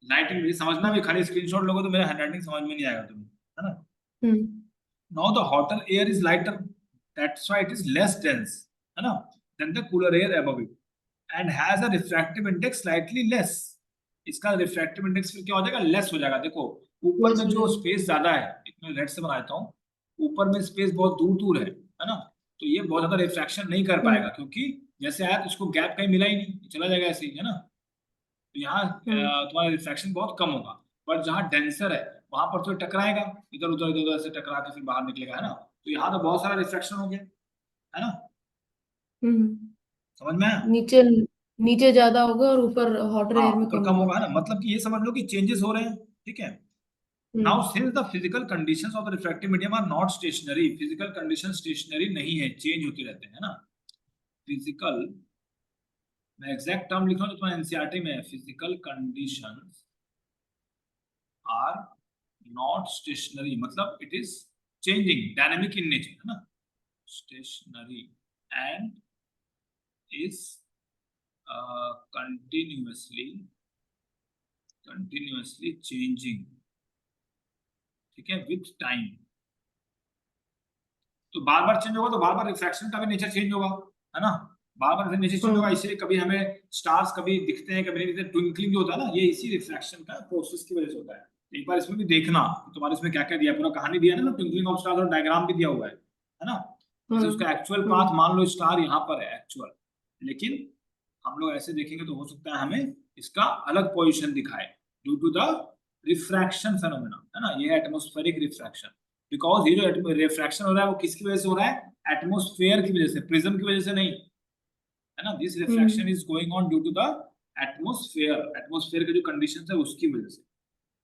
लाइट इन वेट समझना, भी खाली स्क्रीनशॉट लोगे तो मेरा हैंडराइटिंग समझ में नहीं आएगा तुम्हें, है ना। हम्म। Now the hotter air is lighter, that's why it is less dense, है ना, than the cooler air above it, and has a refractive index slightly less. इसका रिफ्रैक्टिव इंडेक्स फिर क्या हो जाएगा, लेस हो जाएगा। देखो ऊपर बस में हो जो जाएगा। स्पेस ज्यादा है, इसमें रेड से बनाता हूँ, ऊपर में स्पेस बहुत दूर दूर है ना, तो ये बहुत ज्यादा रिफ्रैक्शन नहीं कर पाएगा, हम्म। क्योंकि जैसे आया तो उसको गैप कहीं मिला ही नहीं, चला जाएगा ऐसे ही, है ना। तो यहाँ हम्म। तुम्हारा रिफ्रैक्शन बहुत कम होगा। पर जहाँ डेंसर है वहां पर तो टकराएगा, इधर उधर से टकरा के फिर बाहर निकलेगा, है ना। तो यहाँ तो बहुत सारा रिफ्रैक्शन हो गया, है ना, हम्म। समझ में आया। नीचे नीचे ज्यादा होगा और ऊपर हॉटर हाँ एयर में ऊपर कम कम होगा। होगा, है ना, मतलब कि ये समझ लो कि चेंजेस हो रहे हैं, ठीक है। Now hmm. Since the physical conditions of the refractive medium are not stationary, physical condition stationary नहीं है, चेंज होते रहते हैं, है ना। फिजिकल, मैं एग्जैक्ट टर्म लिख रहा हूँ जो तुम्हारे एनसीईआरटी में है, physical conditions are not stationary, मतलब it is changing, dynamic in nature, है ना, stationary and is continuously changing, ठीक है, विथ टाइम। तो बार बार चेंज होगा तो बार बार रिफ्रैक्शन का भी नेचर चेंज होगा, है ना, बार बार नेचर चेंज होगा, हाँ। इसलिए कभी हमें स्टार्स कभी दिखते हैं कभी नहीं दिखते, ट्विंकलिंग जो होता है ना, ये इसी रिफ्रैक्शन का प्रोसेस की वजह से होता है। एक बार इसमें भी देखना, तुम्हारे इसमें क्या क्या दिया है, पूरा कहानी दिया है ना, ट्विंकलिंग ऑफ स्टार्स और डायग्राम भी दिया हुआ है ना। हाँ। जैसे उसका एक्चुअल हाँ। पाथ मान लो स्टार यहाँ पर है एक्चुअल, लेकिन हम लोग ऐसे देखेंगे तो हो सकता है हमें इसका अलग पोजीशन दिखाए, due to the refraction phenomena, है ना, ये एटमॉस्फेरिक रिफ्रैक्शन। बिकॉज ये जो रिफ्रैक्शन हो रहा है वो किसकी वजह से हो रहा है, एटमॉस्फेयर की वजह से, प्रिज्म की वजह से नहीं, है ना। This refraction hmm. Is going on due to the atmosphere, atmosphere के जो कंडीशन है उसकी वजह से,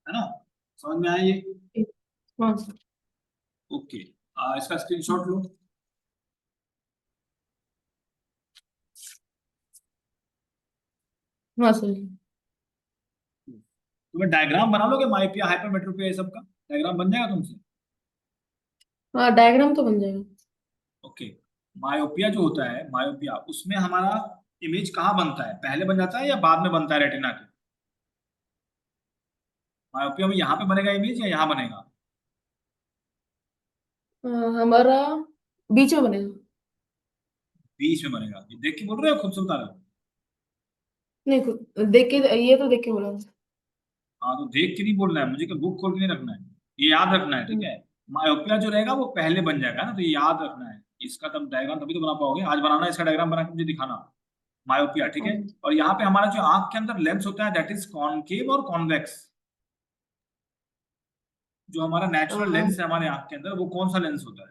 है ना, समझ में आया ये। हाँ सर। ओके, इसका स्क्रीनशॉट लो। हाँ सर। तुम्हें डायग्राम बना लोगे माइपिया हाइपरमेट्रोपिया ये सब का डायग्राम बन जाएगा तुमसे। हाँ डायग्राम तो बन जाएगा। ओके, मायोपिया जो होता है, मायोपिया उसमें हमारा इमेज कहाँ बनता है, पहले बन जाता है या बाद में बनता है रेटिना के। मायोपिया में यहाँ पे बनेगा इमेज या यहाँ बनेगा। हमारा बीच में बनेगा। बीच में बनेगा, ये देख के बोल रहे हो खुद से बता रहे हो। नहीं देख के, ये तो देख के बोला। हाँ तो देख के नहीं बोलना है मुझे, कि बुक खोल के नहीं रखना है, ये याद रखना है, ठीक हम्म। है। मायोपिया जो रहेगा वो पहले बन जाएगा ना, तो ये याद रखना है। इसका तब डायग्राम तभी तो बना पाओगे, आज बनाना है इसका डायग्राम बना के मुझे दिखाना, मायोपिया, ठीक है। हाँ। और यहाँ पे हमारा जो आंख के अंदर लेंस होता है दैट इज कॉनकेव और कॉन्वेक्स। जो हमारा नेचुरल हाँ, लेंस है हमारे आंख के अंदर, वो कौन सा लेंस होता है,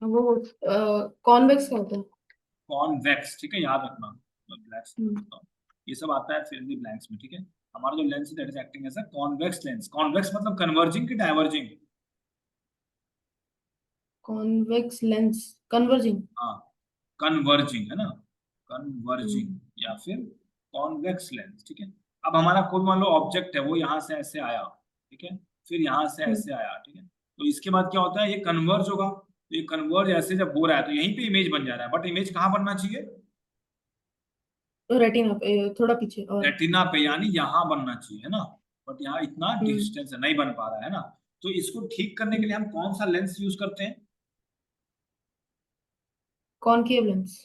वो कॉन्वेक्स का होता है। कॉन्वेक्स, ठीक है, याद रखना, मैं ब्लैक से हम्म। लिखता हूँ। ये सब आता है फिल इन द ब्लैंक्स में, ठीक है। हमारा जो लेंस है that is acting as a convex lens. Convex मतलब कन्वर्जिंग की डाइवर्जिंग? Convex lens converging. हाँ, कन्वर्जिंग है ना, कन्वर्जिंग हम्म या फिर कॉन्वेक्स लेंस, ठीक है। अब हमारा कोई मान लो ऑब्जेक्ट है, वो यहाँ से ऐसे आया, ठीक है, फिर यहाँ से हम्म ऐसे आया, ठीक है। तो इसके बाद क्या होता है, ये कन्वर्ज होगा। तो ये कन्वर्ज ऐसे जब हो रहा है तो यहीं पे इमेज बन जा रहा है, बट इमेज कहाँ बनना चाहिए? रेटिना पे थोड़ा पीछे और। रेटिना पे, यानी यहाँ बनना चाहिए, है ना। बट यहाँ इतना हम्म डिस्टेंस है, नहीं बन पा रहा है ना। तो इसको ठीक करने के लिए हम कौन सा लेंस यूज करते हैं? Concave lens.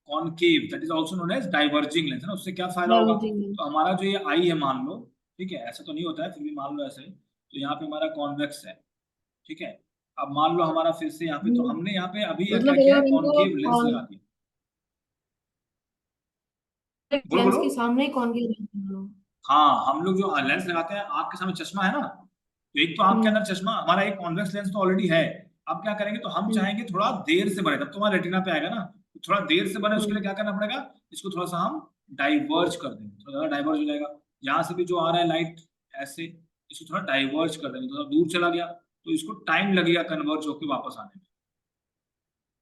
Concave, that is also known as diverging lens, है ना। उससे क्या फायदा होगा? डाइवर्जिंग तो लेंस। हमारा जो ये आई है मान लो, ठीक है, ऐसा तो नहीं होता है, फिर भी मान लो ऐसे, तो यहाँ पे हमारा कॉन्वेक्स है, ठीक है। अब मान लो हमारा फिर से यहाँ पे, तो हमने यहाँ पे अभी क्या मतलब किया है, अगर हमको कॉनकेव लेंस लगा दिया। बोलो लेंस बोलो। के सामने ही कॉनकेव लेंस लगाना। हाँ, हम लोग जो लेंस लगाते हैं, आँख के सामने चश्मा है ना, तो एक तो आँख के हम्म अंदर चश्मा, हमारा एक कॉन्वेक्स लेंस तो ऑलरेडी है। अब क्या करेंगे, तो हम हम्म चाहेंगे थोड़ा देर से बने, तब तो हमारा रेटिना पे आएगा ना, तो थोड़ा देर से बने, उसके लिए हम्म क्या करना पड़ेगा, इसको थोड़ा सा हम डाइवर्ज कर देंगे, थोड़ा ज्यादा डाइवर्ज हो जाएगा। यहाँ से भी जो आ रहा है लाइट ऐसे, इसको थोड़ा डाइवर्ज कर देंगे, थोड़ा दूर चला गया, तो इसको टाइम लगेगा कन्वर्ज होकर वापस आने में,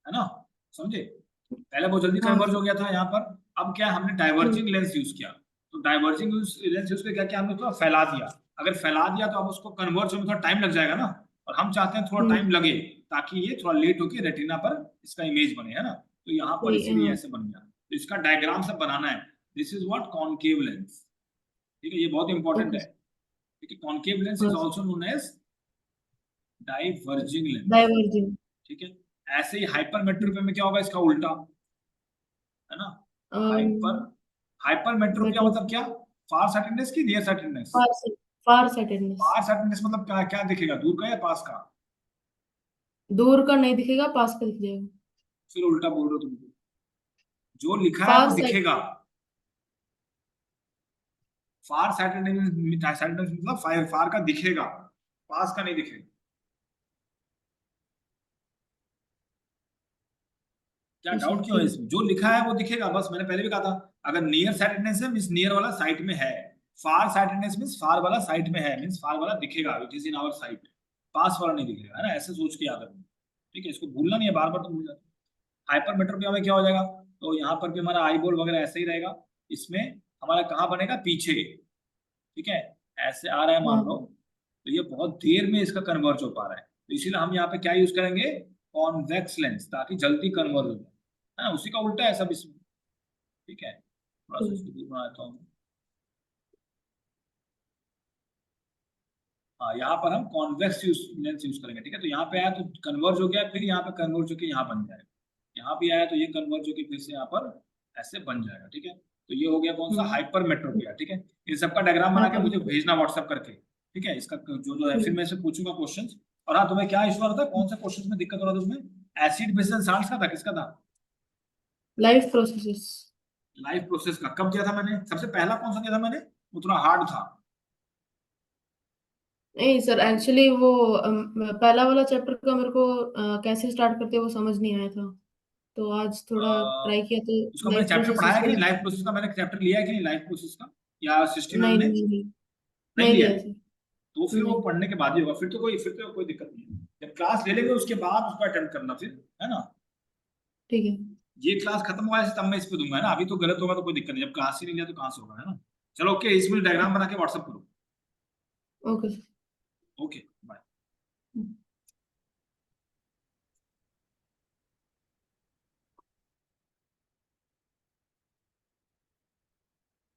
है ना। समझे? पहले बहुत जल्दी हाँ कन्वर्ज हो सर। गया था यहाँ पर। अब क्या है, हमने डाइवर्जिंग लेंस यूज किया। तो डाइवर्जिंग लेंस यूज करके क्या किया हमने, थोड़ा फैला दिया। अगर फैला दिया तो अब उसको कन्वर्ज होने में थोड़ा टाइम लग जाएगा ना, और हम चाहते हैं थोड़ा टाइम हम्म लगे, ताकि ये थोड़ा लेट होके रेटिना पर इसका इमेज बने, है ना। तो यहाँ पर वही इसीलिए हाँ। ऐसे बन गया। तो इसका डायग्राम सब बनाना है। This is what concave lens, ठीक है, ये बहुत इंपॉर्टेंट ओके है। ठीक है, कॉनकेव लेंस इज हाँ also known as diverging lens, diverging. ठीक है। ऐसे ही हाइपरमेट्रोपी में क्या होगा, इसका उल्टा, है ना। Hyper hypermetropia metro. मतलब क्या? फार साइटेडनेस की नियर साइटेडनेस? फार से फार साइटेडनेस। फार साइटेडनेस मतलब क्या, क्या दिखेगा, दूर का या पास का? दूर का नहीं दिखेगा, पास का दिख जाएगा। फिर उल्टा बोल रहे हो तुम, जो लिखा है फार वो साइड। दिखेगा। फार साइटेडनेस मतलब फार फार का दिखेगा, पास का नहीं दिखेगा। क्या अच्छा डाउट क्यों है ठीक इसमें? जो लिखा है वो दिखेगा, बस मैंने पहले भी कहा था। अगर नियर साइटेडनेस है मींस नियर वाला साइड में है, फार साइटेडनेस मींस फार वाला साइड में है, मींस फार वाला दिखेगा, it is in our sight, पास वाला नहीं दिखेगा, है ना। ऐसे सोच के याद रखना, ठीक है, इसको भूलना नहीं है, बार बार तो भूल जाते। हाइपरमेट्रोपिया में क्या हो जाएगा, तो यहाँ पर भी हमारा आई बॉल वगैरह ऐसे ही रहेगा। इसमें हमारा कहाँ बनेगा, पीछे, ठीक है, ऐसे आ रहा है मान हाँ। लो। तो ये बहुत देर में इसका कन्वर्ज हो पा रहा है, तो इसीलिए हम यहाँ पे क्या यूज करेंगे, कॉन्वेक्स लेंस, ताकि जल्दी कन्वर्ज हो जाए, है ना। उसी का उल्टा है सब इसमें, ठीक है। थोड़ा सा इसको दूर बनाता हूँ। हाँ, यहाँ पर हम कॉन्वेक्स लेंस यूज करेंगे, ठीक है। तो यहाँ पे आया तो कन्वर्ज हो गया, फिर यहाँ पे कन्वर्ज होकर यहाँ बन जाएगा। यहाँ भी आया तो ये कन्वर्ज होकर फिर से यहाँ पर ऐसे बन जाएगा, ठीक है। तो ये हो गया कौन सा, हाइपरमेट्रोपिया, ठीक है। इन सबका डायग्राम बना के मुझे हाइपरमेट्रो। भेजना व्हाट्सएप करके, ठीक है। इसका जो जो है फिर ठीक। मैं इसे पूछूंगा क्वेश्चन। और हाँ, तुम्हें क्या इशू आ रहा था, कौन सा क्वेश्चन में दिक्कत हो रहा था तुम्हें? एसिड बेस एंड साल्ट्स का था, किसका था? Life processes. लाइफ प्रोसेस का। कब दिया था मैंने, सबसे पहला कौन सा दिया था मैंने? वो थोड़ा हार्ड था। नहीं सर, एक्चुअली वो पहला वाला चैप्टर का मेरे को कैसे स्टार्ट करते हैं वो समझ नहीं आया था, तो आज थोड़ा ट्राई किया तो उसका मैंने लाइफ चैप्टर प्रोसेसेस पढ़ाया कि को। नहीं, लाइफ प्रोसेस का मैंने चैप्टर लिया है कि नहीं, लाइफ प्रोसेस का या सिस्टम नहीं ने? नहीं नहीं नहीं नहीं लिया लिया है? सर। तो फिर वो नहीं। पढ़ने के बाद ही होगा, फिर तो कोई दिक्कत नहीं है। जब क्लास ले लेंगे उसके बाद उसको अटेंड करना फिर, है ना। ठीक है। ये क्लास खत्म हुआ है तब मैं इस पे दूंगा, है ना। अभी तो गलत होगा तो कोई दिक्कत नहीं, जब क्लास ही नहीं लिया तो कहाँ से होगा, है ना। चलो ओके, इसमें डायग्राम बना के व्हाट्सअप करो। Okay sir. ओके।